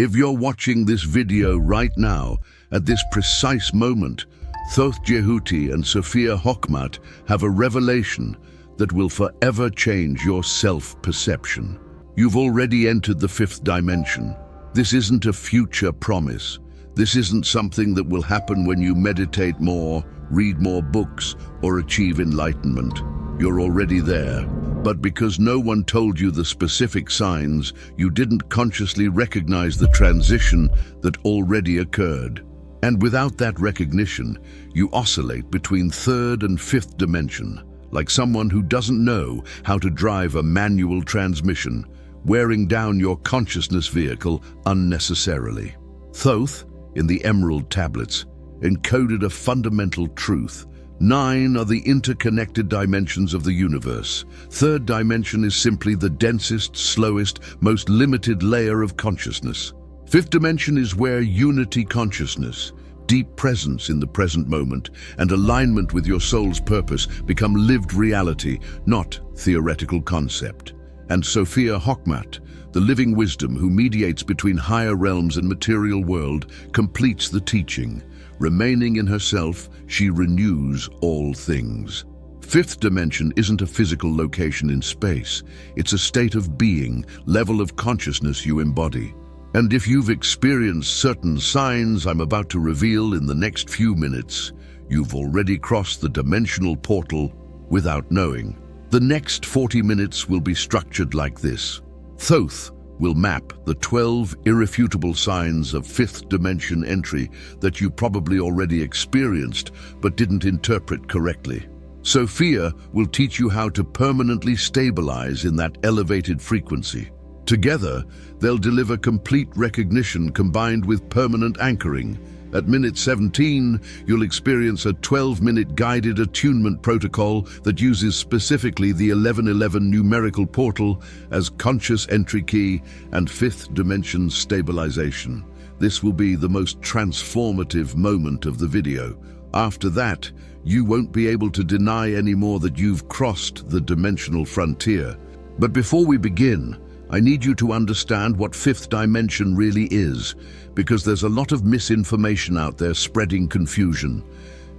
If you're watching this video right now, at this precise moment, Thoth and Sophia Hokhmat have a revelation that will forever change your self-perception. You've already entered the fifth dimension. This isn't a future promise. This isn't something that will happen when you meditate more, read more books, or achieve enlightenment. You're already there. But because no one told you the specific signs, you didn't consciously recognize the transition that already occurred. And without that recognition, you oscillate between third and fifth dimension, like someone who doesn't know how to drive a manual transmission, wearing down your consciousness vehicle unnecessarily. Thoth, in the Emerald Tablets, encoded a fundamental truth. 9 are the interconnected dimensions of the universe. Third dimension is simply the densest, slowest, most limited layer of consciousness. Fifth dimension is where unity consciousness, deep presence in the present moment, and alignment with your soul's purpose become lived reality, not theoretical concept. And Sophia Hokhmat, the living wisdom who mediates between higher realms and material world, completes the teaching. Remaining in herself, she renews all things. Fifth dimension isn't a physical location in space. It's a state of being, level of consciousness you embody. And if you've experienced certain signs I'm about to reveal in the next few minutes, you've already crossed the dimensional portal without knowing. The next 40 minutes will be structured like this. Thoth will map the 12 irrefutable signs of fifth dimension entry that you probably already experienced but didn't interpret correctly. Sophia will teach you how to permanently stabilize in that elevated frequency. Together, they'll deliver complete recognition combined with permanent anchoring. At minute 17, you'll experience a 12-minute guided attunement protocol that uses specifically the 1111 numerical portal as conscious entry key and fifth dimension stabilization. This will be the most transformative moment of the video. After that, you won't be able to deny anymore that you've crossed the dimensional frontier. But before we begin, I need you to understand what fifth dimension really is, because there's a lot of misinformation out there spreading confusion.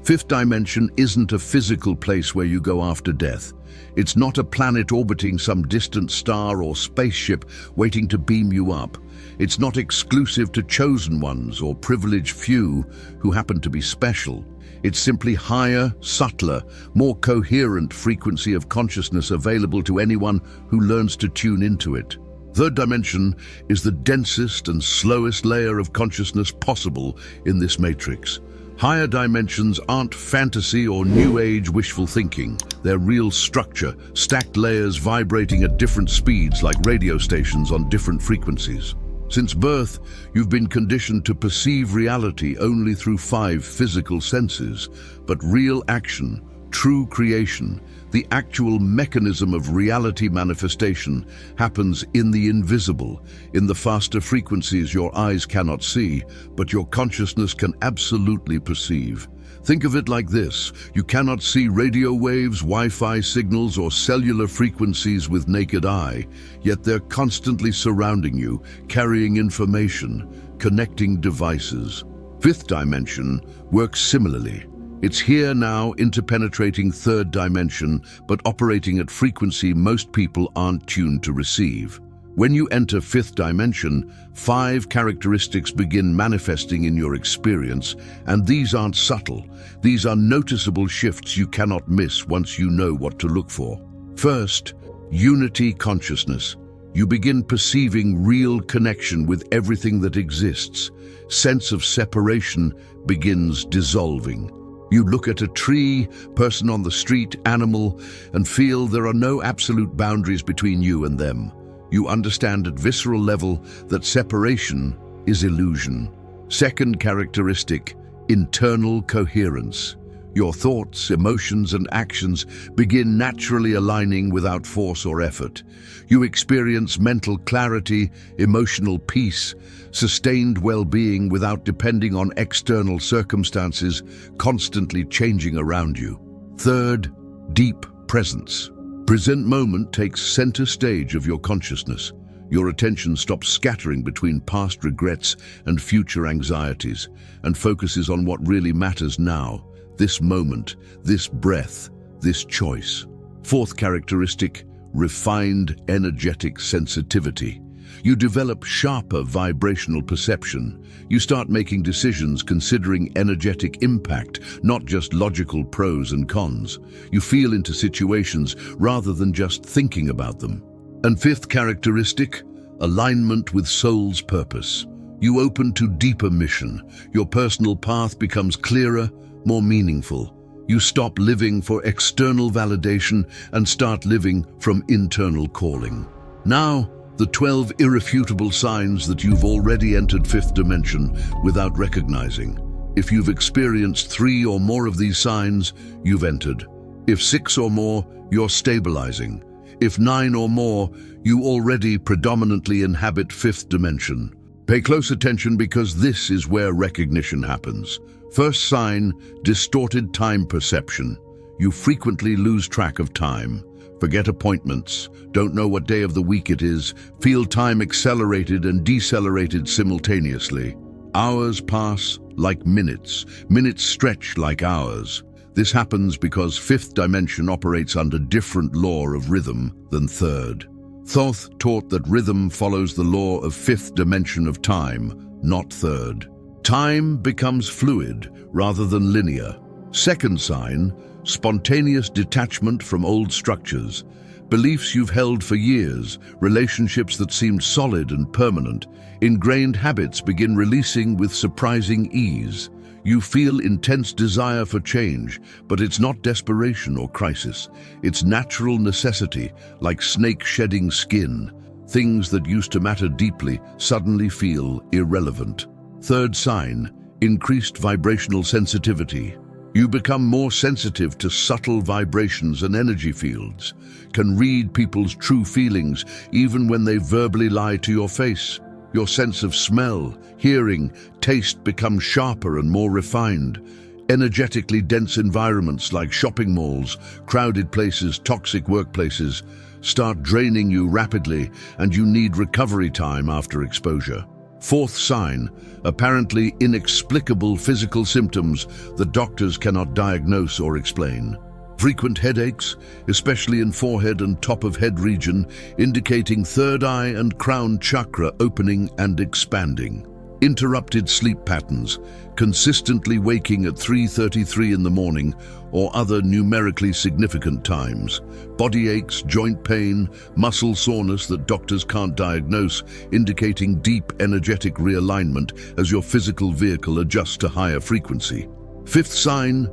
Fifth dimension isn't a physical place where you go after death. It's not a planet orbiting some distant star or spaceship waiting to beam you up. It's not exclusive to chosen ones or privileged few who happen to be special. It's simply higher, subtler, more coherent frequency of consciousness available to anyone who learns to tune into it. Third dimension is the densest and slowest layer of consciousness possible in this matrix. Higher dimensions aren't fantasy or new age wishful thinking. They're real structure, stacked layers vibrating at different speeds like radio stations on different frequencies. Since birth, you've been conditioned to perceive reality only through 5 physical senses, but real action, true creation, the actual mechanism of reality manifestation happens in the invisible, in the faster frequencies your eyes cannot see, but your consciousness can absolutely perceive. Think of it like this: you cannot see radio waves, Wi-Fi signals, or cellular frequencies with naked eye, yet they're constantly surrounding you, carrying information, connecting devices. Fifth dimension works similarly. It's here now, interpenetrating third dimension, but operating at frequency most people aren't tuned to receive. When you enter fifth dimension, 5 characteristics begin manifesting in your experience, and these aren't subtle. These are noticeable shifts you cannot miss once you know what to look for. First, unity consciousness. You begin perceiving real connection with everything that exists. Sense of separation begins dissolving. You look at a tree, person on the street, animal, and feel there are no absolute boundaries between you and them. You understand at visceral level that separation is illusion. Second characteristic, internal coherence. Your thoughts, emotions, and actions begin naturally aligning without force or effort. You experience mental clarity, emotional peace, sustained well-being without depending on external circumstances constantly changing around you. Third, deep presence. Present moment takes center stage of your consciousness. Your attention stops scattering between past regrets and future anxieties and focuses on what really matters now, this moment, this breath, this choice. Fourth characteristic, refined energetic sensitivity. You develop sharper vibrational perception. You start making decisions considering energetic impact, not just logical pros and cons. You feel into situations rather than just thinking about them. And fifth characteristic, alignment with soul's purpose. You open to deeper mission. Your personal path becomes clearer, more meaningful. You stop living for external validation and start living from internal calling. Now, the 12 irrefutable signs that you've already entered fifth dimension without recognizing. If you've experienced 3 or more of these signs, you've entered. If 6 or more, you're stabilizing. If 9 or more, you already predominantly inhabit fifth dimension. Pay close attention because this is where recognition happens. First sign, distorted time perception. You frequently lose track of time. Forget appointments, don't know what day of the week it is, feel time accelerated and decelerated simultaneously. Hours pass like minutes, minutes stretch like hours. This happens because fifth dimension operates under different law of rhythm than third. Thoth taught that rhythm follows the law of fifth dimension of time, not third. Time becomes fluid rather than linear. Second sign, spontaneous detachment from old structures. Beliefs you've held for years, relationships that seemed solid and permanent, ingrained habits begin releasing with surprising ease. You feel intense desire for change, but it's not desperation or crisis. It's natural necessity, like snake shedding skin. Things that used to matter deeply suddenly feel irrelevant. Third sign, increased vibrational sensitivity. You become more sensitive to subtle vibrations and energy fields, can read people's true feelings even when they verbally lie to your face. Your sense of smell, hearing, taste becomes sharper and more refined. Energetically dense environments like shopping malls, crowded places, toxic workplaces start draining you rapidly, and you need recovery time after exposure. Fourth sign, apparently inexplicable physical symptoms that doctors cannot diagnose or explain. Frequent headaches, especially in forehead and top of head region, indicating third eye and crown chakra opening and expanding. Interrupted sleep patterns, consistently waking at 3:33 in the morning or other numerically significant times. Body aches, joint pain, muscle soreness that doctors can't diagnose, indicating deep energetic realignment as your physical vehicle adjusts to higher frequency. Fifth sign,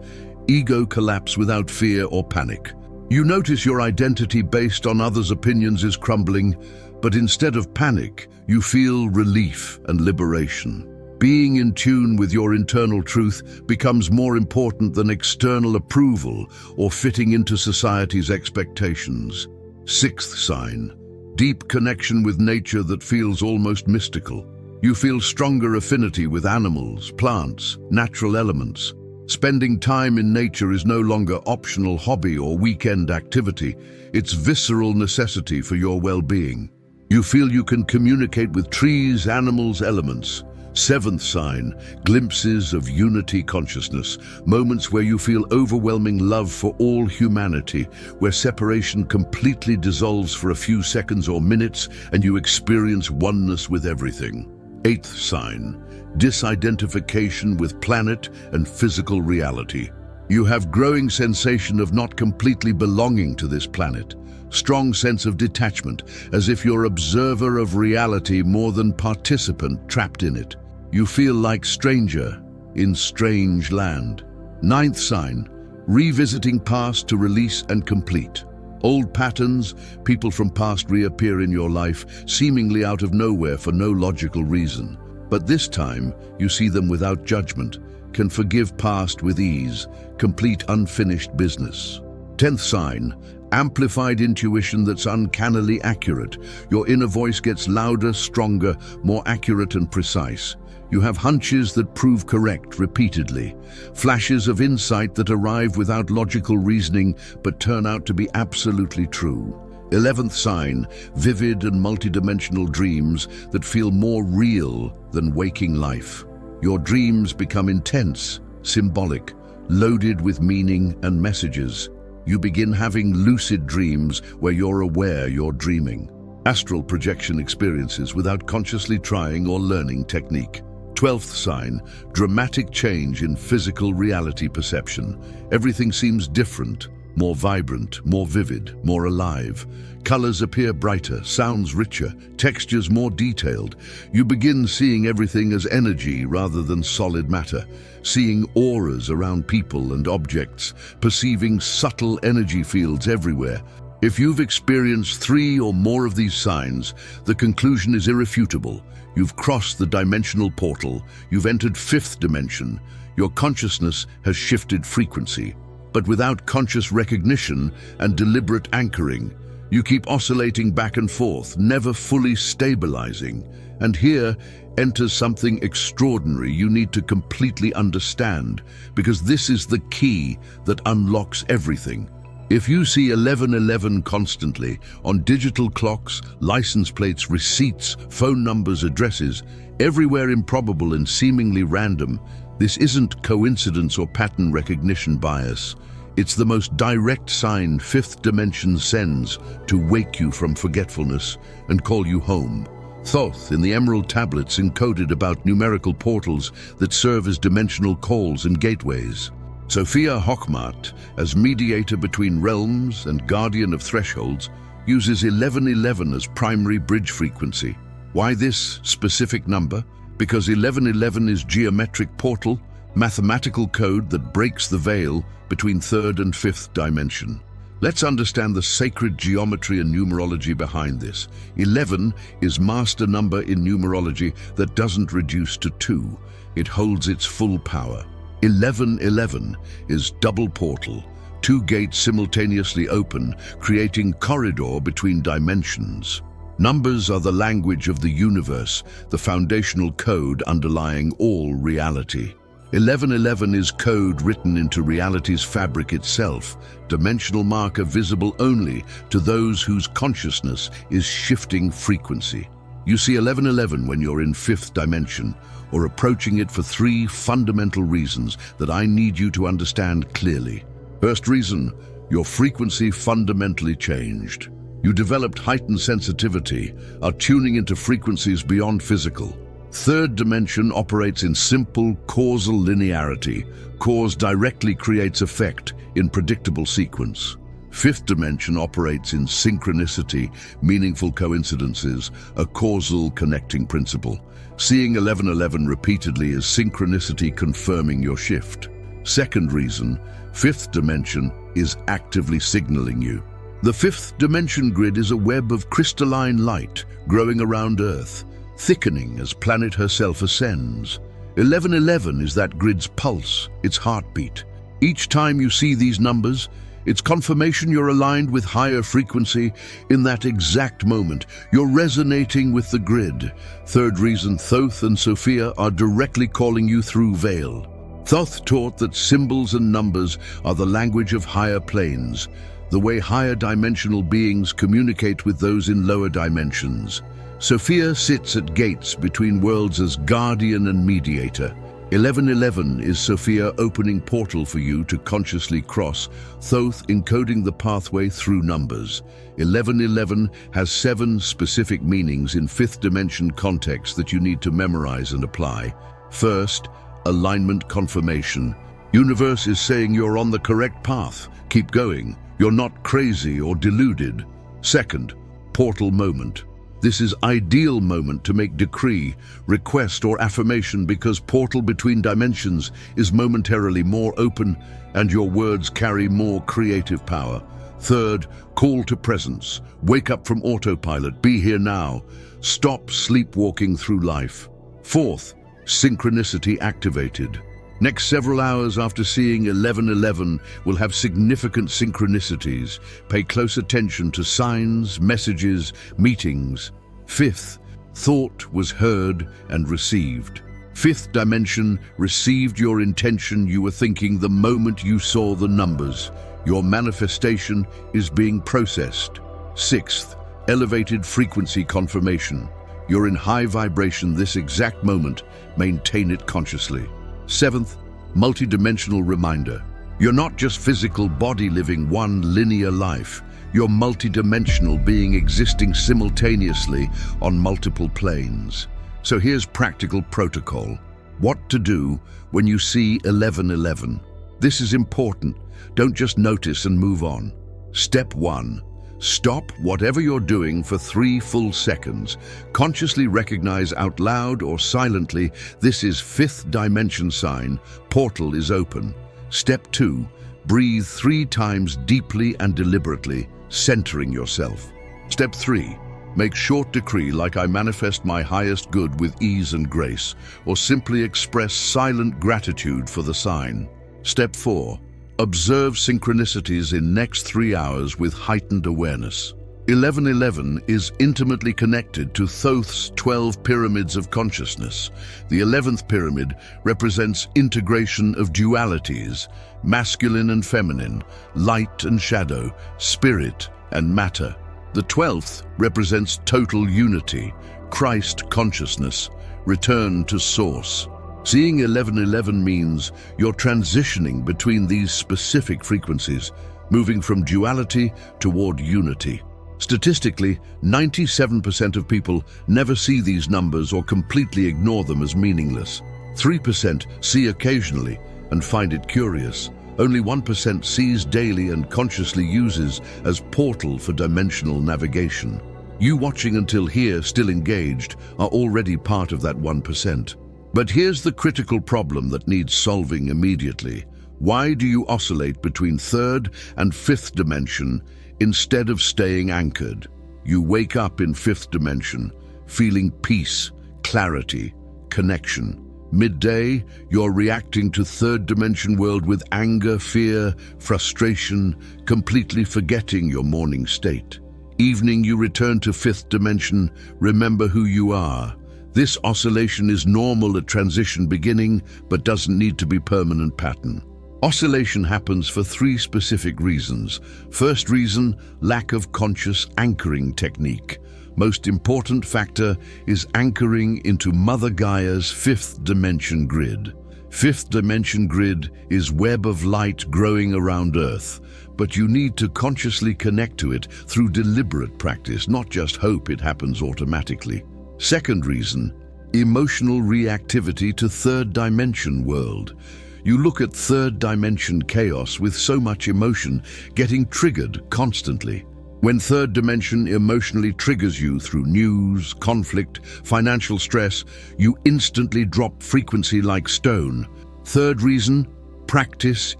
ego collapse without fear or panic. You notice your identity based on others' opinions is crumbling, but instead of panic, you feel relief and liberation. Being in tune with your internal truth becomes more important than external approval or fitting into society's expectations. Sixth sign, deep connection with nature that feels almost mystical. You feel stronger affinity with animals, plants, natural elements. Spending time in nature is no longer optional hobby or weekend activity. It's visceral necessity for your well-being. You feel you can communicate with trees, animals, elements. Seventh sign, glimpses of unity consciousness, moments where you feel overwhelming love for all humanity, where separation completely dissolves for a few seconds or minutes and you experience oneness with everything. Eighth sign, disidentification with planet and physical reality. You have growing sensation of not completely belonging to this planet. Strong sense of detachment, as if you're observer of reality more than participant trapped in it. You feel like stranger in strange land. Ninth sign, revisiting past to release and complete. Old patterns, people from past reappear in your life, seemingly out of nowhere for no logical reason. But this time, you see them without judgment, can forgive past with ease, complete unfinished business. 10th sign, amplified intuition that's uncannily accurate. Your inner voice gets louder, stronger, more accurate and precise. You have hunches that prove correct repeatedly, flashes of insight that arrive without logical reasoning but turn out to be absolutely true. 11th sign, vivid and multidimensional dreams that feel more real than waking life. Your dreams become intense, symbolic, loaded with meaning and messages. You begin having lucid dreams where you're aware you're dreaming. Astral projection experiences without consciously trying or learning technique. 12th sign, dramatic change in physical reality perception. Everything seems different, more vibrant, more vivid, more alive. Colors appear brighter, sounds richer, textures more detailed. You begin seeing everything as energy rather than solid matter, seeing auras around people and objects, perceiving subtle energy fields everywhere. If you've experienced 3 or more of these signs, the conclusion is irrefutable. You've crossed the dimensional portal. You've entered 5th dimension. Your consciousness has shifted frequency. But without conscious recognition and deliberate anchoring, you keep oscillating back and forth, never fully stabilizing. And here enters something extraordinary you need to completely understand, because this is the key that unlocks everything. If you see 1111 constantly on digital clocks, license plates, receipts, phone numbers, addresses, everywhere improbable and seemingly random, this isn't coincidence or pattern recognition bias. It's the most direct sign 5th dimension sends to wake you from forgetfulness and call you home. Thoth in the emerald tablets encoded about numerical portals that serve as dimensional calls and gateways. Sophia Hokhmat, as mediator between realms and guardian of thresholds, uses 1111 as primary bridge frequency. Why this specific number? Because 1111 is geometric portal, mathematical code that breaks the veil between 3rd and 5th dimension. Let's understand the sacred geometry and numerology behind this. 11 is master number in numerology that doesn't reduce to 2. It holds its full power. 1111 is double portal, 2 gates simultaneously open, creating corridor between dimensions. Numbers are the language of the universe, the foundational code underlying all reality. 1111 is code written into reality's fabric itself, dimensional marker visible only to those whose consciousness is shifting frequency. You see 1111 when you're in 5th dimension, or approaching it for 3 fundamental reasons that I need you to understand clearly. First reason, your frequency fundamentally changed. You developed heightened sensitivity, are tuning into frequencies beyond physical. 3rd dimension operates in simple causal linearity. Cause directly creates effect in predictable sequence. 5th dimension operates in synchronicity, meaningful coincidences, a causal connecting principle. Seeing 1111 repeatedly is synchronicity confirming your shift. Second reason, 5th dimension is actively signaling you. The 5th dimension grid is a web of crystalline light growing around Earth, thickening as planet herself ascends. 1111 is that grid's pulse, its heartbeat. Each time you see these numbers, it's confirmation you're aligned with higher frequency. In that exact moment, you're resonating with the grid. Third reason, Thoth and Sophia are directly calling you through veil. Thoth taught that symbols and numbers are the language of higher planes, the way higher dimensional beings communicate with those in lower dimensions. Sophia sits at gates between worlds as guardian and mediator. 1111 is Sophia opening portal for you to consciously cross, Thoth encoding the pathway through numbers. 1111 has 7 specific meanings in 5th dimension context that you need to memorize and apply. First, alignment confirmation. Universe is saying you're on the correct path. Keep going. You're not crazy or deluded. Second, portal moment. This is ideal moment to make decree, request or affirmation because portal between dimensions is momentarily more open and your words carry more creative power. Third, call to presence. Wake up from autopilot, be here now. Stop sleepwalking through life. Fourth, synchronicity activated. Next several hours after seeing 1111 will have significant synchronicities. Pay close attention to signs, messages, meetings. Fifth, thought was heard and received. 5th dimension received your intention you were thinking the moment you saw the numbers. Your manifestation is being processed. Sixth, elevated frequency confirmation. You're in high vibration this exact moment. Maintain it consciously. Seventh, multidimensional reminder. You're not just physical body living one linear life. You're multidimensional being existing simultaneously on multiple planes. So here's practical protocol. What to do when you see 1111. This is important. Don't just notice and move on. Step 1. Stop whatever you're doing for 3 full seconds. Consciously recognize out loud or silently, this is 5th dimension sign, portal is open. Step 2. Breathe 3 times deeply and deliberately, centering yourself. Step 3. Make short decree like I manifest my highest good with ease and grace, or simply express silent gratitude for the sign. Step 4. Observe synchronicities in next 3 hours with heightened awareness. 1111 is intimately connected to Thoth's 12 pyramids of consciousness. The 11th pyramid represents integration of dualities, masculine and feminine, light and shadow, spirit and matter. The 12th represents total unity, Christ consciousness, return to source. Seeing 1111 means you're transitioning between these specific frequencies, moving from duality toward unity. Statistically, 97% of people never see these numbers or completely ignore them as meaningless. 3% see occasionally and find it curious. Only 1% sees daily and consciously uses as portal for dimensional navigation. You watching until here, still engaged, are already part of that 1%. But here's the critical problem that needs solving immediately. Why do you oscillate between 3rd and 5th dimension instead of staying anchored? You wake up in 5th dimension, feeling peace, clarity, connection. Midday, you're reacting to 3rd dimension world with anger, fear, frustration, completely forgetting your morning state. Evening, you return to 5th dimension, remember who you are. This oscillation is normal at transition beginning, but doesn't need to be permanent pattern. Oscillation happens for 3 specific reasons. First reason, lack of conscious anchoring technique. Most important factor is anchoring into Mother Gaia's 5th dimension grid. 5th dimension grid is web of light growing around Earth, but you need to consciously connect to it through deliberate practice, not just hope it happens automatically. Second reason, emotional reactivity to 3rd dimension world. You look at 3rd dimension chaos with so much emotion, getting triggered constantly. When 3rd dimension emotionally triggers you through news, conflict, financial stress, you instantly drop frequency like stone. Third reason, practice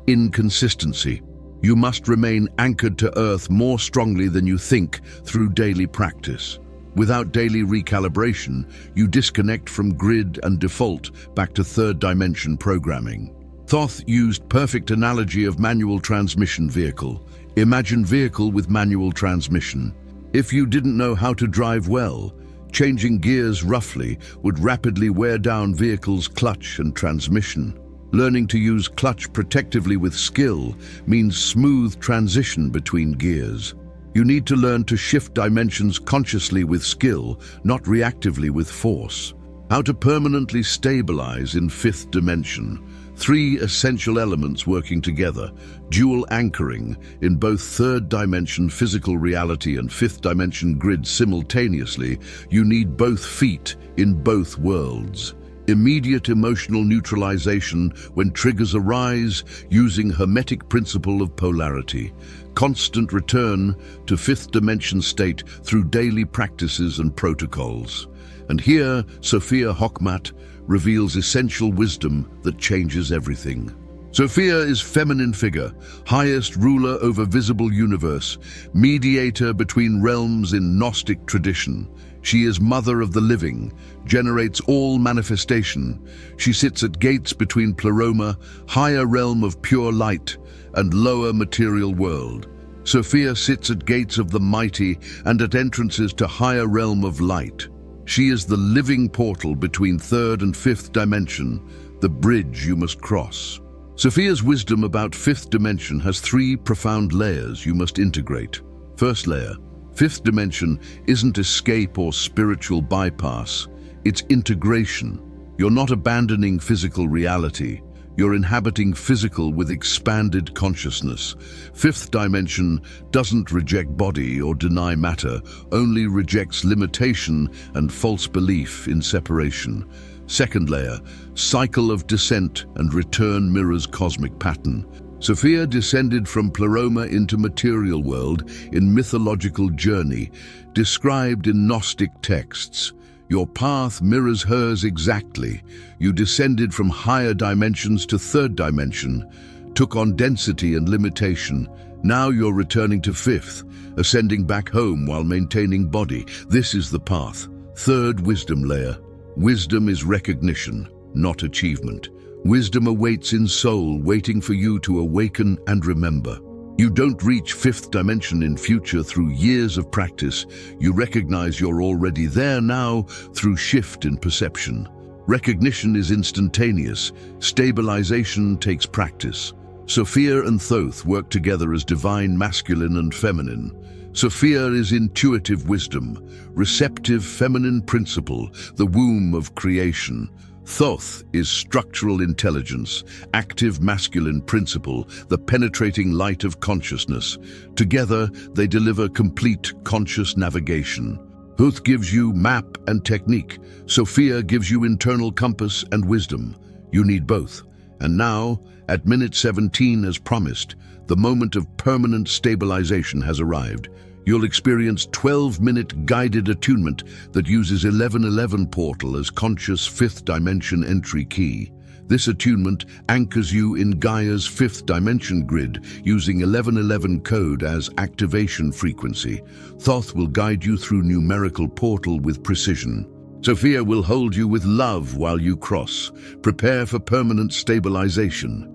inconsistency. You must remain anchored to Earth more strongly than you think through daily practice. Without daily recalibration, you disconnect from grid and default back to 3rd dimension programming. Thoth used perfect analogy of manual transmission vehicle. Imagine vehicle with manual transmission. If you didn't know how to drive well, changing gears roughly would rapidly wear down vehicle's clutch and transmission. Learning to use clutch protectively with skill means smooth transition between gears. You need to learn to shift dimensions consciously with skill, not reactively with force. How to permanently stabilize in 5th dimension. 3 essential elements working together. Dual anchoring in both 3rd dimension physical reality and 5th dimension grid simultaneously. You need both feet in both worlds. Immediate emotional neutralization when triggers arise using Hermetic principle of polarity. Constant return to 5th dimension state through daily practices and protocols. And here, Sophia Hokhmat reveals essential wisdom that changes everything. Sophia is feminine figure, highest ruler over visible universe, mediator between realms in Gnostic tradition. She is mother of the living, generates all manifestation. She sits at gates between pleroma, higher realm of pure light, and lower material world. Sophia sits at gates of the mighty and at entrances to higher realm of light. She is the living portal between 3rd and 5th dimension, the bridge you must cross. Sophia's wisdom about 5th dimension has 3 profound layers you must integrate. First layer, Fifth dimension isn't escape or spiritual bypass. It's integration. You're not abandoning physical reality. You're inhabiting physical with expanded consciousness. Fifth dimension doesn't reject body or deny matter, only rejects limitation and false belief in separation. Second layer, cycle of descent and return mirrors cosmic pattern. Sophia descended from pleroma into material world in mythological journey, described in Gnostic texts. Your path mirrors hers exactly. You descended from higher dimensions to third dimension, took on density and limitation. Now you're returning to fifth, ascending back home while maintaining body. This is the path. Third wisdom layer. Wisdom is recognition, not achievement. Wisdom awaits in soul, waiting for you to awaken and remember. You don't reach fifth dimension in future through years of practice. You recognize you're already there now through shift in perception. Recognition is instantaneous. Stabilization takes practice. Sophia and Thoth work together as divine masculine and feminine. Sophia is intuitive wisdom, receptive feminine principle, the womb of creation. Thoth is structural intelligence, active masculine principle, the penetrating light of consciousness. Together, they deliver complete conscious navigation. Thoth gives you map and technique. Sophia gives you internal compass and wisdom. You need both. And now, at minute 17 as promised, the moment of permanent stabilization has arrived. You'll experience 12-minute guided attunement that uses 1111 portal as conscious fifth dimension entry key. This attunement anchors you in Gaia's fifth dimension grid using 1111 code as activation frequency. Thoth will guide you through numerical portal with precision. Sophia will hold you with love while you cross. Prepare for permanent stabilization.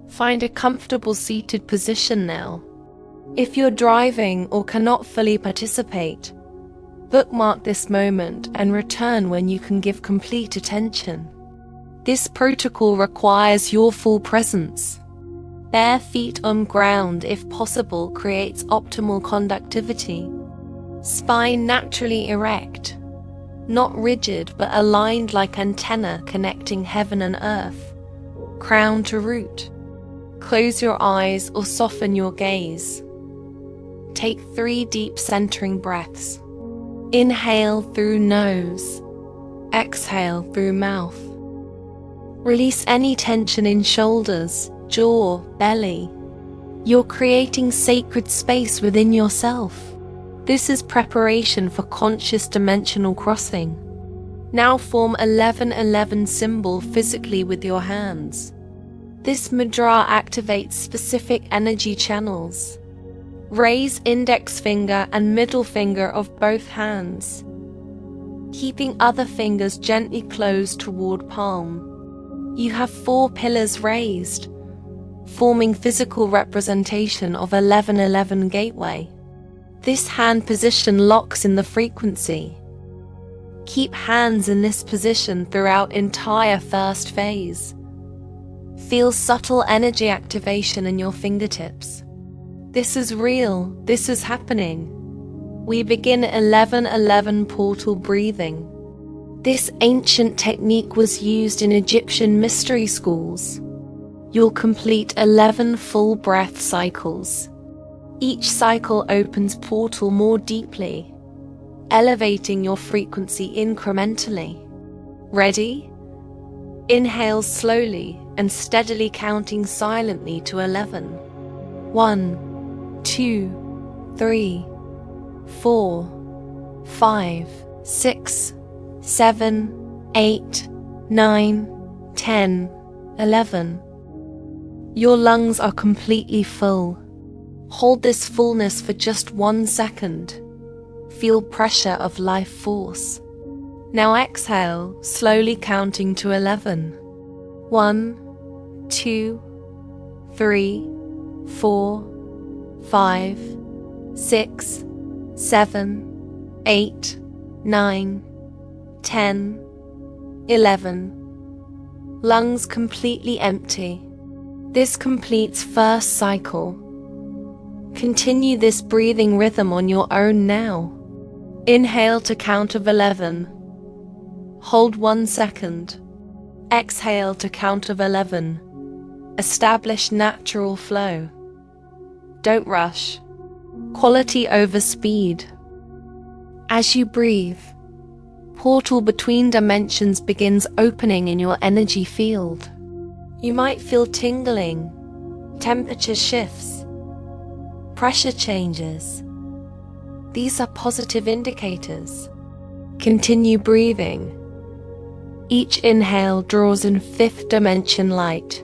Find a comfortable seated position now. If you're driving or cannot fully participate, bookmark this moment and return when you can give complete attention. This protocol requires your full presence. Bare feet on ground, if possible, creates optimal conductivity. Spine naturally erect, not rigid but aligned like antenna connecting heaven and earth, crown to root. Close your eyes or soften your gaze. Take 3 deep centering breaths. Inhale through nose. Exhale through mouth. Release any tension in shoulders, jaw, belly. You're creating sacred space within yourself. This is preparation for conscious dimensional crossing. Now form 1111 symbol physically with your hands. This mudra activates specific energy channels. Raise index finger and middle finger of both hands, keeping other fingers gently closed toward palm. You have 4 pillars raised, forming physical representation of 1111 gateway. This hand position locks in the frequency. Keep hands in this position throughout entire first phase. Feel subtle energy activation in your fingertips. This is real, this is happening. We begin 1111 portal breathing. This ancient technique was used in Egyptian mystery schools. You'll complete 11 full breath cycles. Each cycle opens portal more deeply, elevating your frequency incrementally. Ready? Inhale slowly and steadily, counting silently to 11. 1, 2, 3, 4, 5, 6, 7, 8, 9, 10, 11. Your lungs are completely full. Hold this fullness for just 1 second. Feel pressure of life force. Now exhale, slowly counting to 11. 1, 2, 3, 4, 5, 6, 7, 8, 9, 10, 11. Lungs completely empty. This completes first cycle. Continue this breathing rhythm on your own now. Inhale to count of 11. Hold 1 second. Exhale to count of 11. Establish natural flow. Don't rush. Quality over speed. As you breathe, portal between dimensions begins opening in your energy field. You might feel tingling, temperature shifts, pressure changes. These are positive indicators. Continue breathing. Each inhale draws in 5th dimension light.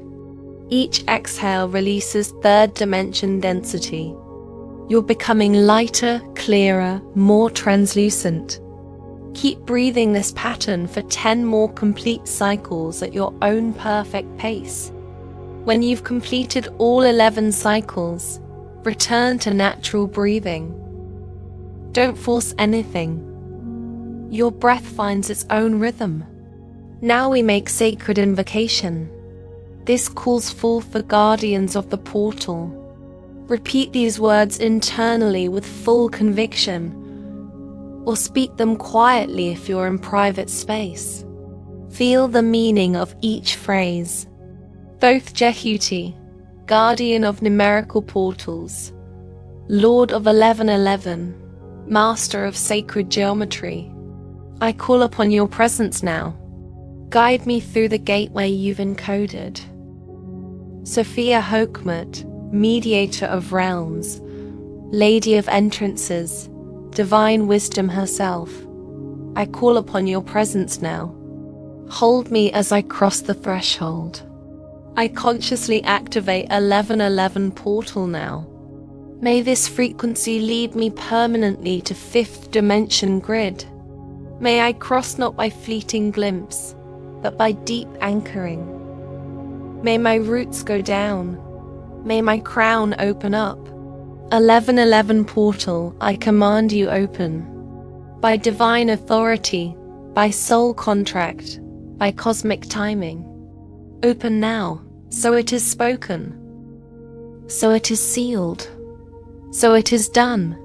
Each exhale releases 3rd dimension density. You're becoming lighter, clearer, more translucent. Keep breathing this pattern for 10 more complete cycles at your own perfect pace. When you've completed all 11 cycles, return to natural breathing. Don't force anything. Your breath finds its own rhythm. Now we make sacred invocation. This calls forth the guardians of the portal. Repeat these words internally with full conviction, or speak them quietly if you're in private space. Feel the meaning of each phrase. Thoth Jehuti, guardian of numerical portals, Lord of 1111, Master of sacred geometry, I call upon your presence now. Guide me through the gateway you've encoded. Sophia Hokhmat, mediator of realms, lady of entrances, divine wisdom herself, I call upon your presence now. Hold me as I cross the threshold. I consciously activate 1111 portal now. May this frequency lead me permanently to 5th dimension grid. May I cross not by fleeting glimpse, but by deep anchoring. May my roots go down. May my crown open up. 1111 portal, I command you open. By divine authority, by soul contract, by cosmic timing. Open now, so it is spoken. So it is sealed. So it is done.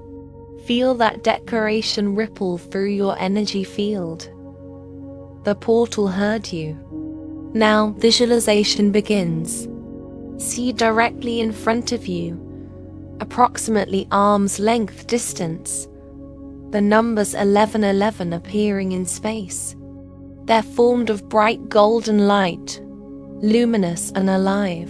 Feel that declaration ripple through your energy field. The portal heard you. Now visualization begins. See directly in front of you, approximately arm's length distance, the numbers 1111 appearing in space. They're formed of bright golden light, luminous and alive.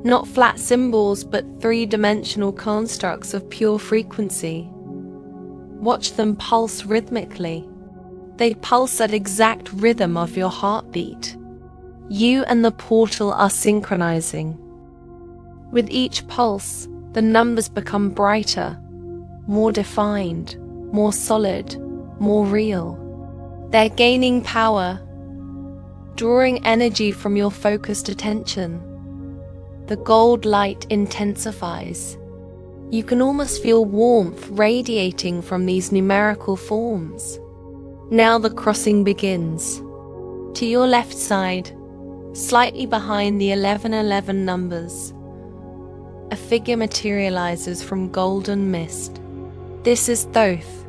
Not flat symbols, but three-dimensional constructs of pure frequency. Watch them pulse rhythmically. They pulse at exact rhythm of your heartbeat. You and the portal are synchronizing. With each pulse, the numbers become brighter, more defined, more solid, more real. They're gaining power, drawing energy from your focused attention. The gold light intensifies. You can almost feel warmth radiating from these numerical forms. Now the crossing begins. To your left side, slightly behind the 1111 numbers, a figure materializes from golden mist. This is Thoth.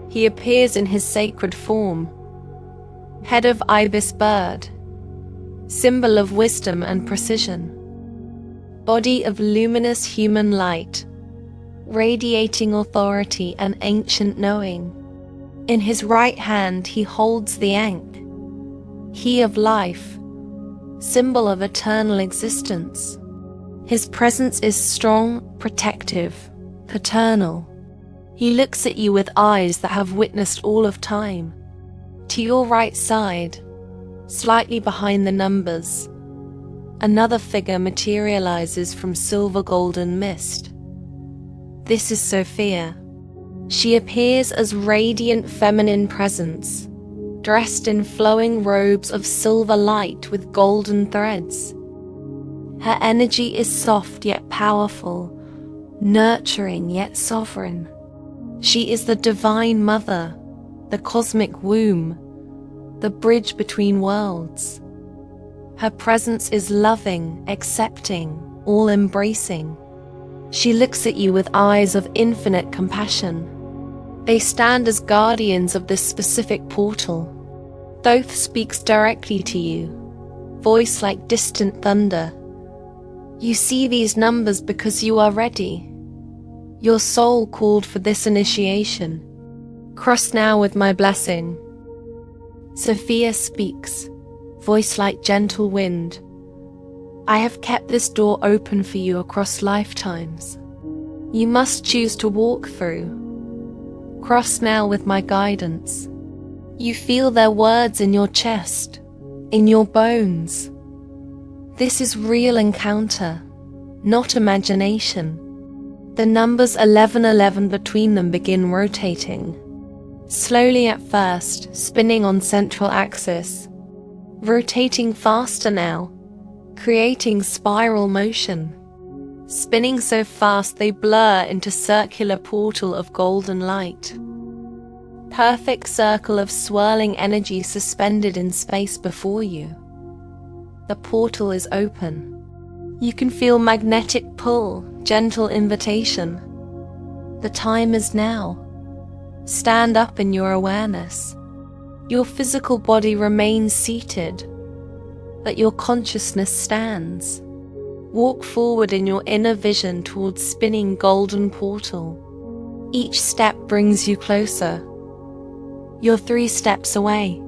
He appears in his sacred form, head of ibis bird, symbol of wisdom and precision, body of luminous human light, radiating authority and ancient knowing. In his right hand he holds the Ankh, key of life, symbol of eternal existence. His presence is strong, protective, paternal. He looks at you with eyes that have witnessed all of time. To your right side, slightly behind the numbers, another figure materializes from silver golden mist. This is Sophia. She appears as radiant feminine presence, dressed in flowing robes of silver light with golden threads. Her energy is soft yet powerful, nurturing yet sovereign. She is the divine mother, the cosmic womb, the bridge between worlds. Her presence is loving, accepting, all-embracing. She looks at you with eyes of infinite compassion. They stand as guardians of this specific portal. Thoth speaks directly to you, voice like distant thunder. You see these numbers because you are ready. Your soul called for this initiation. Cross now with my blessing. Sophia speaks, voice like gentle wind. I have kept this door open for you across lifetimes. You must choose to walk through. Cross now with my guidance. You feel their words in your chest, in your bones. This is real encounter, not imagination. The numbers 1111 between them begin rotating. Slowly at first, spinning on central axis. Rotating faster now, creating spiral motion. Spinning so fast they blur into circular portal of golden light. Perfect circle of swirling energy suspended in space before you. The portal is open. You can feel magnetic pull, gentle invitation. The time is now. Stand up in your awareness. Your physical body remains seated, but your consciousness stands. Walk forward in your inner vision towards spinning golden portal. Each step brings you closer. You're 3 steps away,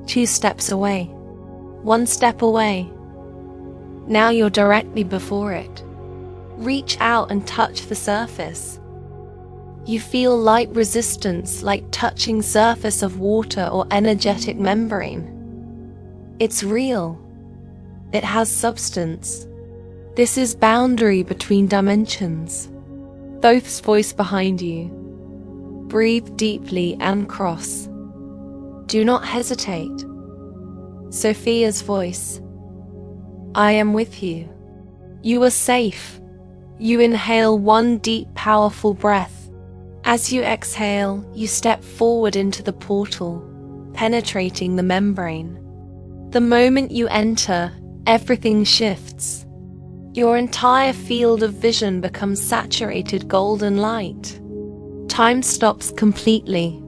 2 steps away, 1 step away. Now you're directly before it. Reach out and touch the surface. You feel light resistance like touching surface of water or energetic membrane. It's real. It has substance. This is boundary between dimensions. Thoth's voice behind you. Breathe deeply and cross. Do not hesitate. Sophia's voice. I am with you. You are safe. You inhale 1 deep, powerful breath. As you exhale, you step forward into the portal, penetrating the membrane. The moment you enter, everything shifts. Your entire field of vision becomes saturated golden light. Time stops completely.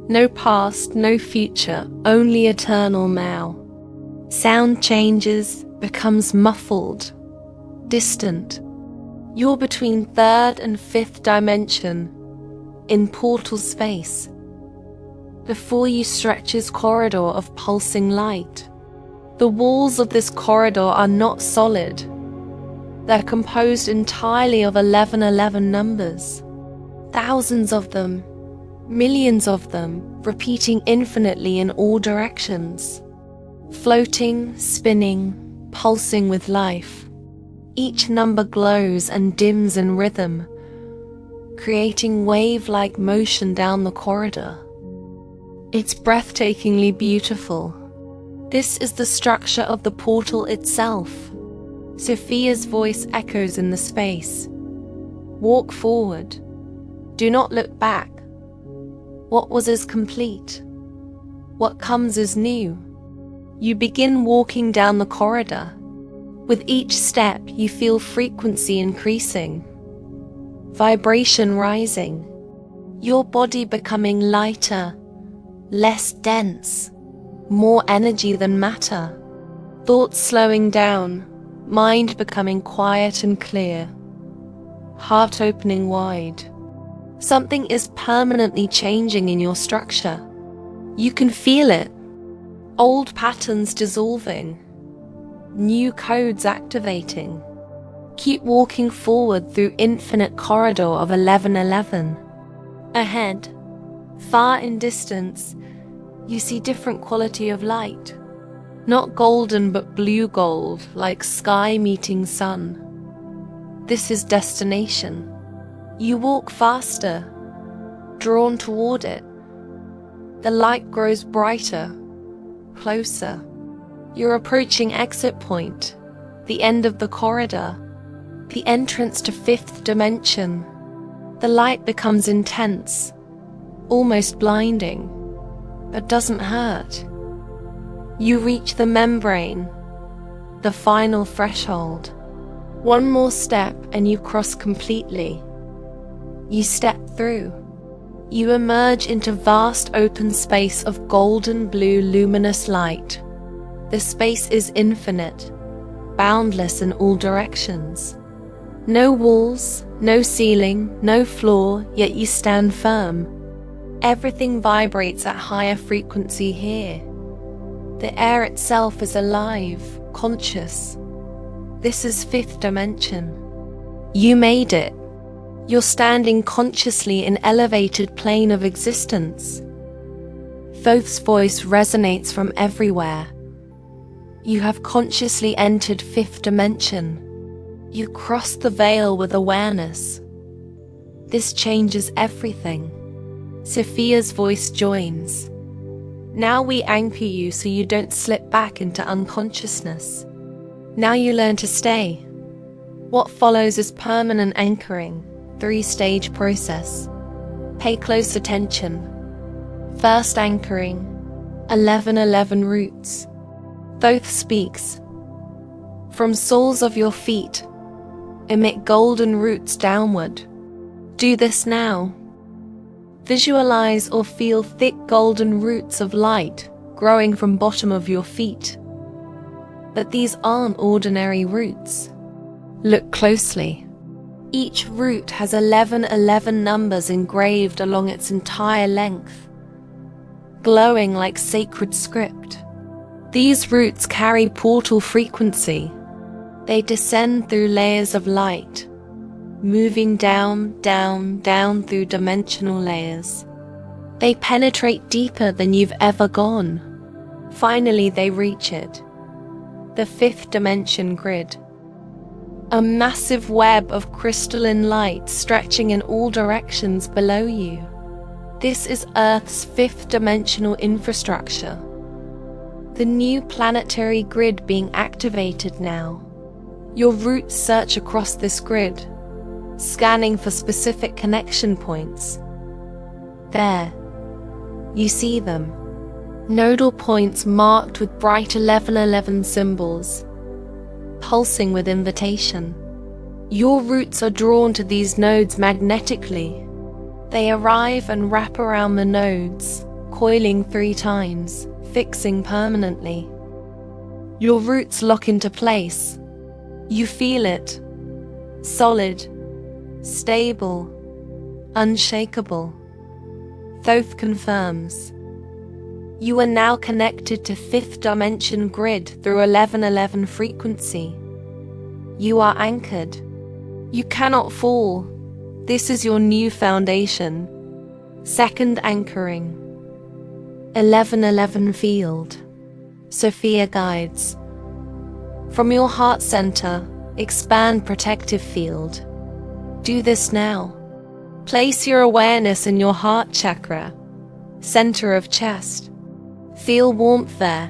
No past, no future, only eternal now. Sound changes, becomes muffled, distant. You're between 3rd and 5th dimension, in portal space. Before you stretches corridor of pulsing light. The walls of this corridor are not solid. They're composed entirely of 1111 numbers. Thousands of them, millions of them, repeating infinitely in all directions. Floating, spinning, pulsing with life. Each number glows and dims in rhythm, creating wave-like motion down the corridor. It's breathtakingly beautiful. This is the structure of the portal itself. Sophia's voice echoes in the space. Walk forward. Do not look back. What was is complete. What comes is new. You begin walking down the corridor. With each step, you feel frequency increasing, vibration rising, your body becoming lighter, less dense, more energy than matter, thoughts slowing down, mind becoming quiet and clear, heart opening wide. Something is permanently changing in your structure. You can feel it. Old patterns dissolving, new codes activating. Keep walking forward through infinite corridor of 1111. Ahead, far in distance, you see different quality of light. Not golden but blue gold, like sky meeting sun. This is destination. You walk faster, drawn toward it. The light grows brighter, closer. You're approaching exit point, the end of the corridor, the entrance to 5th dimension. The light becomes intense, almost blinding, but doesn't hurt. You reach the membrane, the final threshold. One more step and you cross completely. You step through. You emerge into vast open space of golden blue luminous light. The space is infinite, boundless in all directions. No walls, no ceiling, no floor, yet you stand firm. Everything vibrates at higher frequency here. The air itself is alive, conscious. This is fifth dimension. You made it. You're standing consciously in elevated plane of existence. Thoth's voice resonates from everywhere. You have consciously entered fifth dimension. You cross the veil with awareness. This changes everything. Sophia's voice joins. Now we anchor you so you don't slip back into unconsciousness. Now you learn to stay. What follows is permanent anchoring, 3-stage process. Pay close attention. First anchoring, 1111 roots. Thoth speaks. From soles of your feet, emit golden roots downward. Do this now. Visualize or feel thick golden roots of light growing from bottom of your feet. But these aren't ordinary roots. Look closely. Each root has 1111 numbers engraved along its entire length, glowing like sacred script. These roots carry portal frequency. They descend through layers of light, moving down, down, down through dimensional layers. They penetrate deeper than you've ever gone. Finally, they reach it. The fifth dimension grid. A massive web of crystalline light stretching in all directions below you. This is Earth's fifth dimensional infrastructure. The new planetary grid being activated now. Your roots search across this grid, scanning for specific connection points. There, you see them. Nodal points marked with bright 1111 symbols, pulsing with invitation. Your roots are drawn to these nodes magnetically. They arrive and wrap around the nodes, coiling 3 times, fixing permanently. Your roots lock into place. You feel it. Solid, stable, unshakable. Thoth confirms. You are now connected to fifth dimension grid through 1111 frequency. You are anchored. You cannot fall. This is your new foundation. Second anchoring. 1111 field. Sophia guides. From your heart center, expand protective field. Do this now. Place your awareness in your heart chakra, center of chest. Feel warmth there,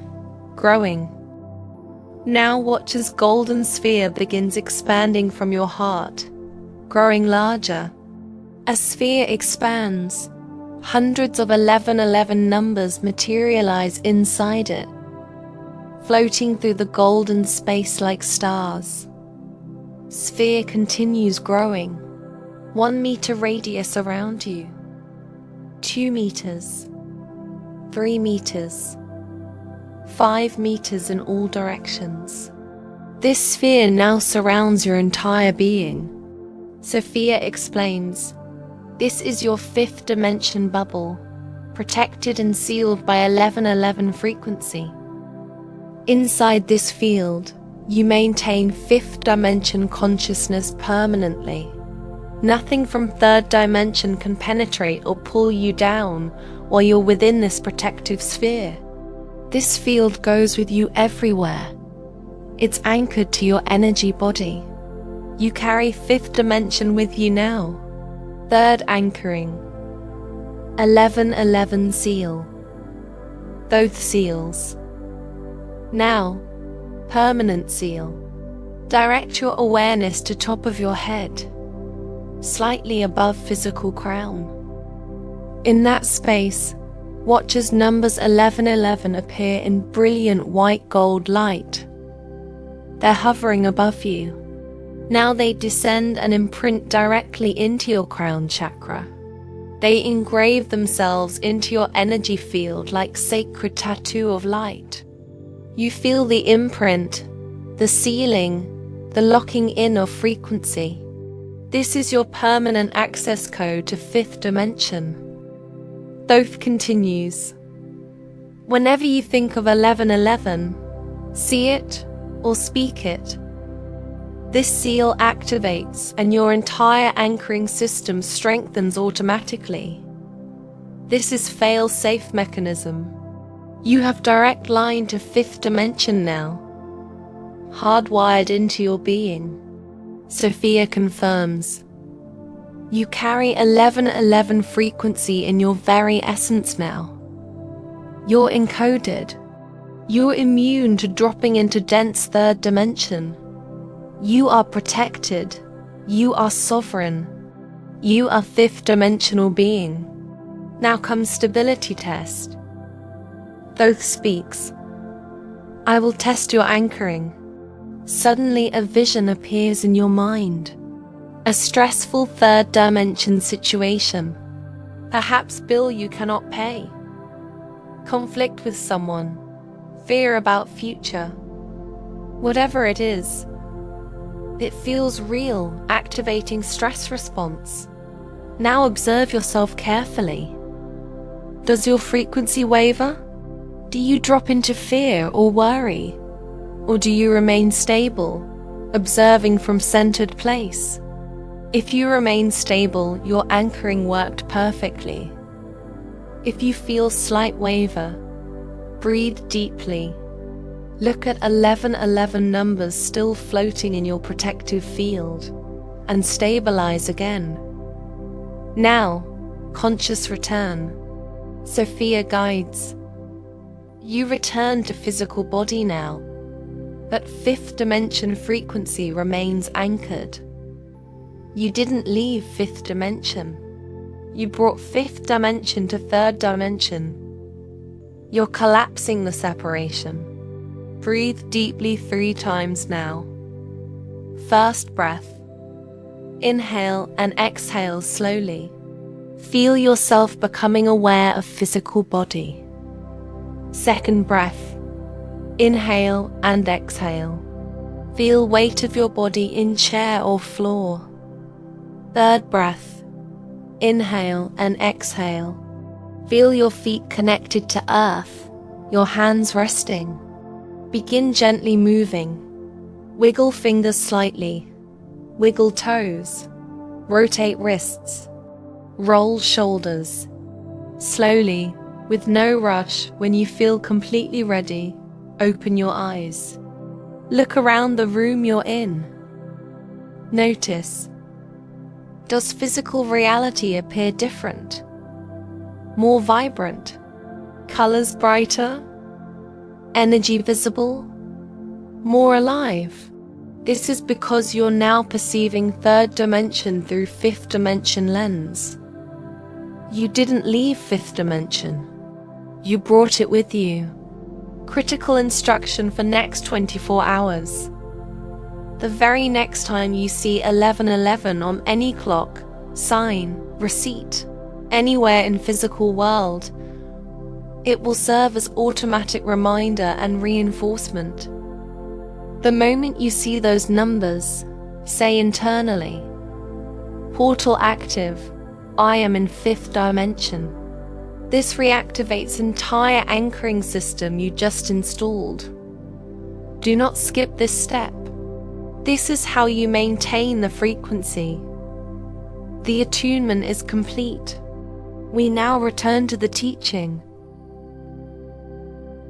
growing. Now watch as golden sphere begins expanding from your heart, growing larger. As sphere expands, hundreds of 1111 numbers materialize inside it, floating through the golden space like stars. Sphere continues growing. 1 meter radius around you. 2 meters. 3 meters. 5 meters in all directions. This sphere now surrounds your entire being. Sophia explains, this is your fifth dimension bubble, protected and sealed by 1111 frequency. Inside this field, you maintain fifth dimension consciousness permanently. Nothing from third dimension can penetrate or pull you down while you're within this protective sphere. This field goes with you everywhere. It's anchored to your energy body. You carry fifth dimension with you now. Third anchoring. 1111 seal. Thoth seals. Now, permanent seal. Direct your awareness to top of your head, slightly above physical crown. In that space, watch as numbers 1111 appear in brilliant white gold light. They're hovering above you. Now they descend and imprint directly into your crown chakra. They engrave themselves into your energy field like sacred tattoo of light. You feel the imprint, the sealing, the locking in of frequency. This is your permanent access code to fifth dimension. Thoth continues. Whenever you think of 1111, see it or speak it. This seal activates and your entire anchoring system strengthens automatically. This is fail-safe mechanism. You have direct line to fifth dimension now, hardwired into your being. Sophia confirms. You carry 1111 frequency in your very essence now. You're encoded. You're immune to dropping into dense third dimension. You are protected. You are sovereign. You are fifth dimensional being. Now comes stability test. Thoth speaks. I will test your anchoring. Suddenly a vision appears in your mind. A stressful third dimension situation. Perhaps bill you cannot pay. Conflict with someone. Fear about future. Whatever it is, it feels real, activating stress response. Now observe yourself carefully. Does your frequency waver? Do you drop into fear or worry? Or do you remain stable, observing from centered place? If you remain stable, your anchoring worked perfectly. If you feel slight waver, breathe deeply. Look at 1111 numbers still floating in your protective field, and stabilize again. Now, conscious return. Sophia guides. You return to physical body now, but fifth dimension frequency remains anchored. You didn't leave fifth dimension. You brought fifth dimension to third dimension. You're collapsing the separation. Breathe deeply 3 times now. First breath. Inhale and exhale slowly. Feel yourself becoming aware of physical body. Second breath. Inhale and exhale. Feel weight of your body in chair or floor. Third breath. Inhale and exhale. Feel your feet connected to earth, your hands resting. Begin gently moving. Wiggle fingers slightly. Wiggle toes. Rotate wrists. Roll shoulders. Slowly, with no rush, when you feel completely ready, open your eyes. Look around the room you're in. Notice. Does physical reality appear different? More vibrant? Colors brighter? Energy visible? More alive? This is because you're now perceiving third dimension through fifth dimension lens. You didn't leave fifth dimension. You brought it with you. Critical instruction for next 24 hours. The very next time you see 1111 on any clock, sign, receipt, anywhere in physical world, it will serve as automatic reminder and reinforcement. The moment you see those numbers, say internally, portal active, I am in fifth dimension. This reactivates entire anchoring system you just installed. Do not skip this step. This is how you maintain the frequency. The attunement is complete. We now return to the teaching.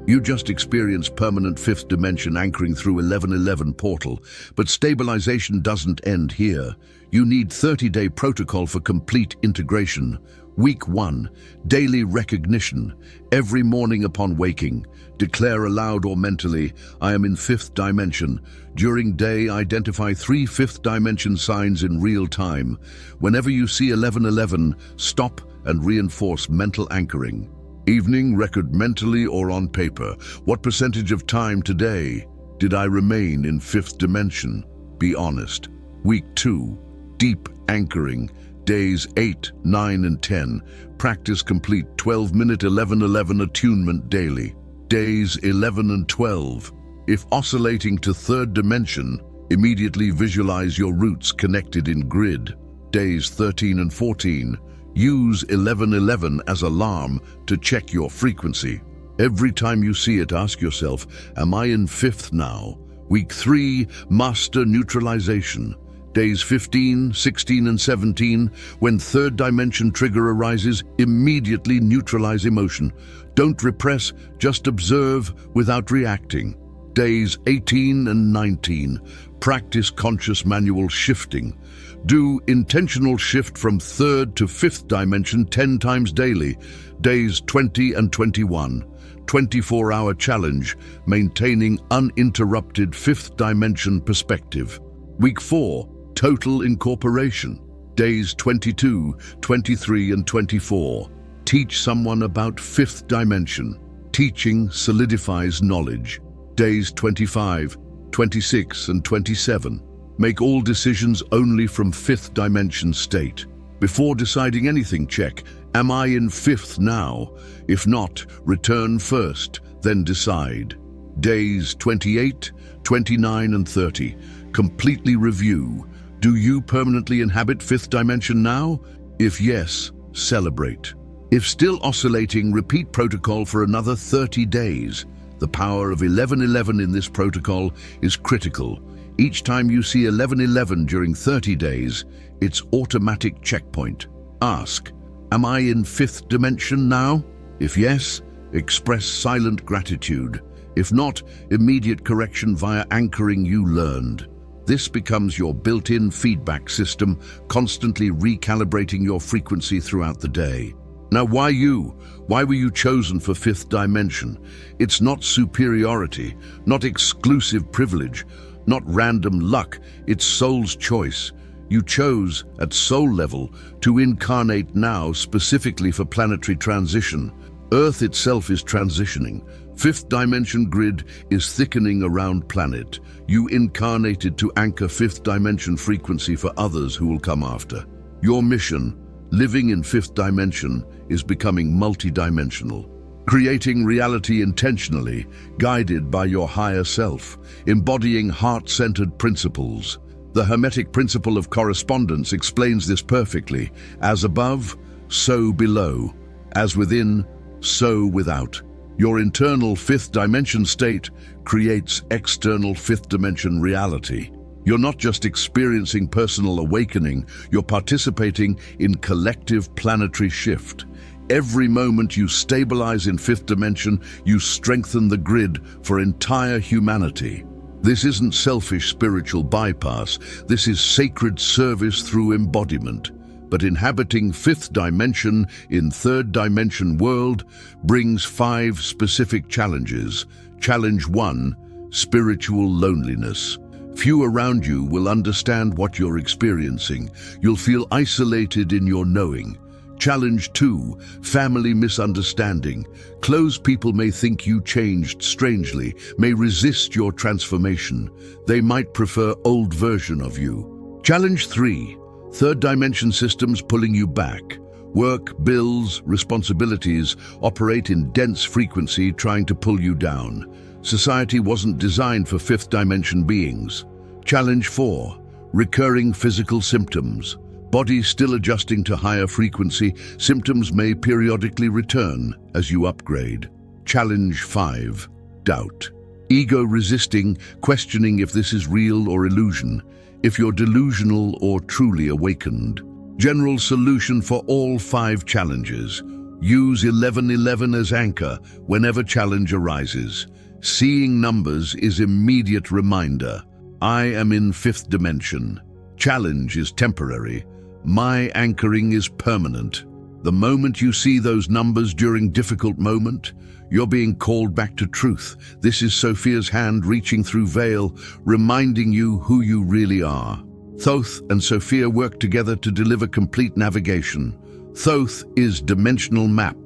You just experienced permanent fifth dimension anchoring through 1111 portal, but stabilization doesn't end here. You need 30-day protocol for complete integration. Week 1, daily recognition. Every morning upon waking, declare aloud or mentally, I am in fifth dimension. During day, identify 3 fifth dimension signs in real time. Whenever you see 1111, stop and reinforce mental anchoring. Evening, record mentally or on paper. What percentage of time today did I remain in fifth dimension? Be honest. Week 2, deep anchoring, days 8, 9, and 10. Practice complete 12-minute 11-11 attunement daily. Days 11 and 12. If oscillating to third dimension, immediately visualize your roots connected in grid. Days 13 and 14. Use 11-11 as alarm to check your frequency. Every time you see it, ask yourself, am I in fifth now? Week 3, master neutralization. Days 15, 16, and 17. When third dimension trigger arises, immediately neutralize emotion. Don't repress, just observe without reacting. Days 18 and 19. Practice conscious manual shifting. Do intentional shift from third to fifth dimension 10 times daily. Days 20 and 21. 24-hour challenge, maintaining uninterrupted fifth dimension perspective. Week 4, total incorporation. Days 22, 23, and 24. Teach someone about fifth dimension. Teaching solidifies knowledge. Days 25, 26, and 27. Make all decisions only from fifth dimension state. Before deciding anything, check, am I in fifth now? If not, return first, then decide. Days 28, 29, and 30. Completely review. Do you permanently inhabit fifth dimension now? If yes, celebrate. If still oscillating, repeat protocol for another 30 days. The power of 11-11 in this protocol is critical. Each time you see 11-11 during 30 days, it's automatic checkpoint. Ask, am I in fifth dimension now? If yes, express silent gratitude. If not, immediate correction via anchoring you learned. This becomes your built-in feedback system, constantly recalibrating your frequency throughout the day. Now, why you? Why were you chosen for fifth dimension? It's not superiority, not exclusive privilege, not random luck, it's soul's choice. You chose, at soul level, to incarnate now specifically for planetary transition. Earth itself is transitioning. Fifth dimension grid is thickening around planet. You incarnated to anchor fifth dimension frequency for others who will come after. Your mission, living in fifth dimension, is becoming multidimensional. Creating reality intentionally, guided by your higher self, embodying heart-centered principles. The Hermetic principle of correspondence explains this perfectly. As above, so below. As within, so without. Your internal fifth dimension state creates external fifth dimension reality. You're not just experiencing personal awakening, you're participating in collective planetary shift. Every moment you stabilize in fifth dimension, you strengthen the grid for entire humanity. This isn't selfish spiritual bypass, this is sacred service through embodiment. But inhabiting fifth dimension in third dimension world brings 5 specific challenges. Challenge 1, spiritual loneliness. Few around you will understand what you're experiencing. You'll feel isolated in your knowing. Challenge 2, family misunderstanding. Close people may think you changed strangely, may resist your transformation. They might prefer old version of you. Challenge 3, third dimension systems pulling you back. Work, bills, responsibilities operate in dense frequency trying to pull you down. Society wasn't designed for fifth dimension beings. Challenge 4, recurring physical symptoms. Body still adjusting to higher frequency, symptoms may periodically return as you upgrade. Challenge 5, doubt. Ego resisting, questioning if this is real or illusion, if you're delusional or truly awakened. General solution for all 5 challenges. Use 11-11 as anchor whenever challenge arises. Seeing numbers is immediate reminder. I am in fifth dimension. Challenge is temporary. My anchoring is permanent. The moment you see those numbers during difficult moment, you're being called back to truth. This is Sophia's hand reaching through veil, reminding you who you really are. Thoth and Sophia work together to deliver complete navigation. Thoth is dimensional map,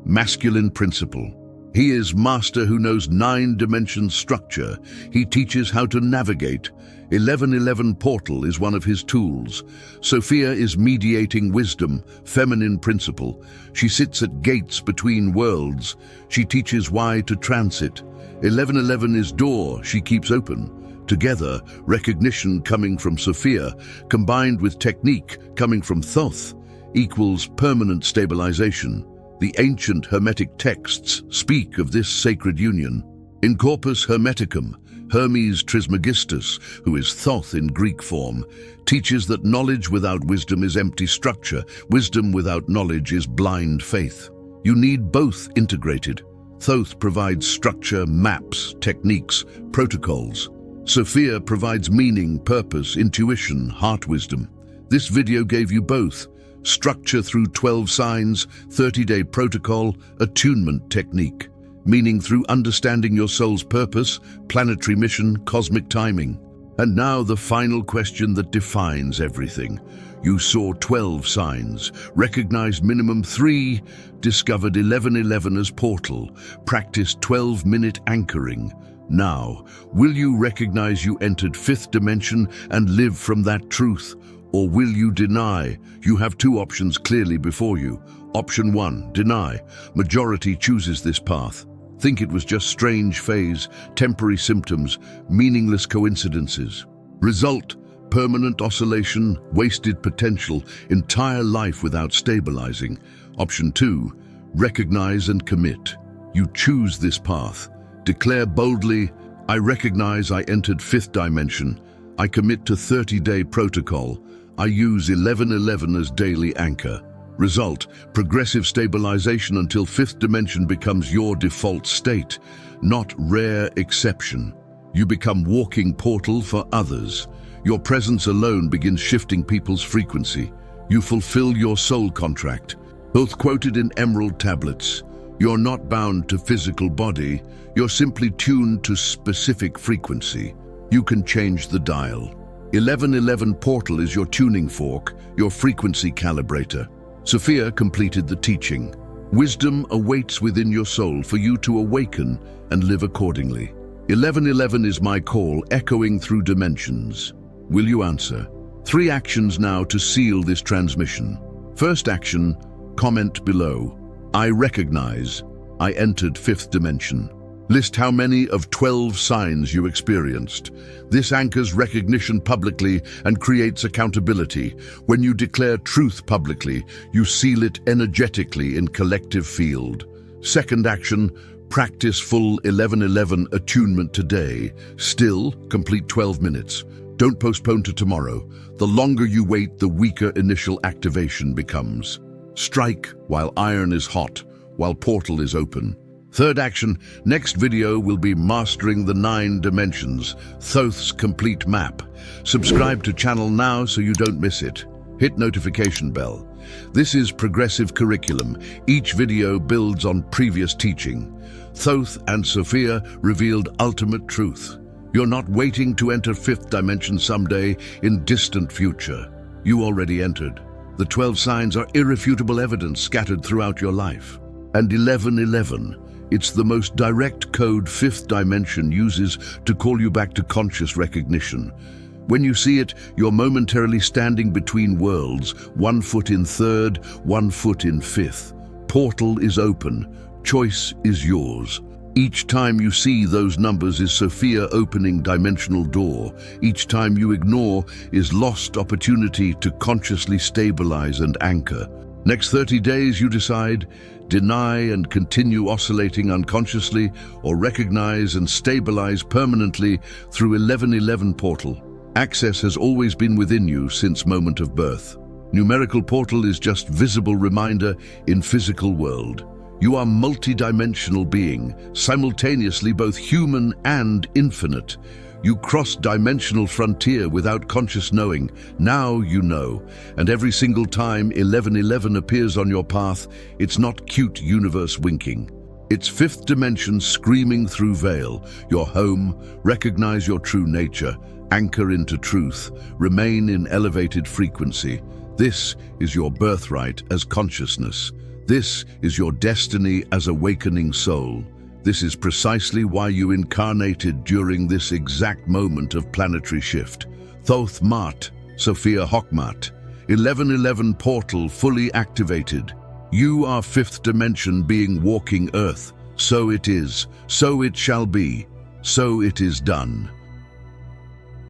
masculine principle. He is master who knows 9-dimension structure. He teaches how to navigate. 1111 portal is one of his tools. Sophia is mediating wisdom, feminine principle. She sits at gates between worlds. She teaches why to transit. 1111 is door she keeps open. Together, recognition coming from Sophia, combined with technique coming from Thoth, equals permanent stabilization. The ancient Hermetic texts speak of this sacred union. In Corpus Hermeticum, Hermes Trismegistus, who is Thoth in Greek form, teaches that knowledge without wisdom is empty structure. Wisdom without knowledge is blind faith. You need both integrated. Thoth provides structure, maps, techniques, protocols. Sophia provides meaning, purpose, intuition, heart wisdom. This video gave you both. Structure through 12 signs, 30-day protocol, attunement technique. Meaning through understanding your soul's purpose, planetary mission, cosmic timing. And now the final question that defines everything. You saw 12 signs, recognized minimum 3, discovered 1111 as portal, practiced 12-minute anchoring. Now, will you recognize you entered 5th dimension and live from that truth? Or will you deny? You have 2 options clearly before you. Option 1, deny. Majority chooses this path. Think it was just strange phase, temporary symptoms, meaningless coincidences. Result, permanent oscillation, wasted potential, entire life without stabilizing. Option 2, recognize and commit. You choose this path. Declare boldly, I recognize I entered 5th dimension. I commit to 30-day protocol. I use 1111 as daily anchor. Result, progressive stabilization until 5th dimension becomes your default state, not rare exception. You become walking portal for others. Your presence alone begins shifting people's frequency. You fulfill your soul contract. Both quoted in emerald tablets. You're not bound to physical body. You're simply tuned to specific frequency. You can change the dial. 1111 portal is your tuning fork, your frequency calibrator. Sophia completed the teaching. Wisdom awaits within your soul for you to awaken and live accordingly. 1111 is my call, echoing through dimensions. Will you answer? 3 actions now to seal this transmission. First action, comment below. I recognize I entered 5th dimension. List how many of 12 signs you experienced. This anchors recognition publicly and creates accountability. When you declare truth publicly, you seal it energetically in collective field. Second action, practice full 1111 attunement today. Still, complete 12 minutes. Don't postpone to tomorrow. The longer you wait, the weaker initial activation becomes. Strike while iron is hot, while portal is open. Third action, next video will be Mastering the 9 Dimensions, Thoth's complete map. Subscribe to channel now so you don't miss it. Hit notification bell. This is progressive curriculum. Each video builds on previous teaching. Thoth and Sophia revealed ultimate truth. You're not waiting to enter 5th dimension someday in distant future. You already entered. The 12 signs are irrefutable evidence scattered throughout your life. And 1111, it's the most direct code 5th dimension uses to call you back to conscious recognition. When you see it, you're momentarily standing between worlds, 1 foot in 3rd, 1 foot in 5th. Portal is open. Choice is yours. Each time you see those numbers is Sophia opening dimensional door. Each time you ignore is lost opportunity to consciously stabilize and anchor. Next 30 days you decide, deny and continue oscillating unconsciously, or recognize and stabilize permanently through 1111 portal. Access has always been within you since moment of birth. Numerical portal is just visible reminder in physical world. You are multi-dimensional being, simultaneously both human and infinite. You cross dimensional frontier without conscious knowing. Now you know, and every single time 1111 appears on your path, it's not cute universe winking. It's 5th dimension screaming through veil. Your home, recognize your true nature, anchor into truth, remain in elevated frequency. This is your birthright as consciousness. This is your destiny as awakening soul. This is precisely why you incarnated during this exact moment of planetary shift. Thoth Sophia Hokhmat, 1111 portal fully activated. You are fifth dimension being walking Earth. So it is, so it shall be, so it is done.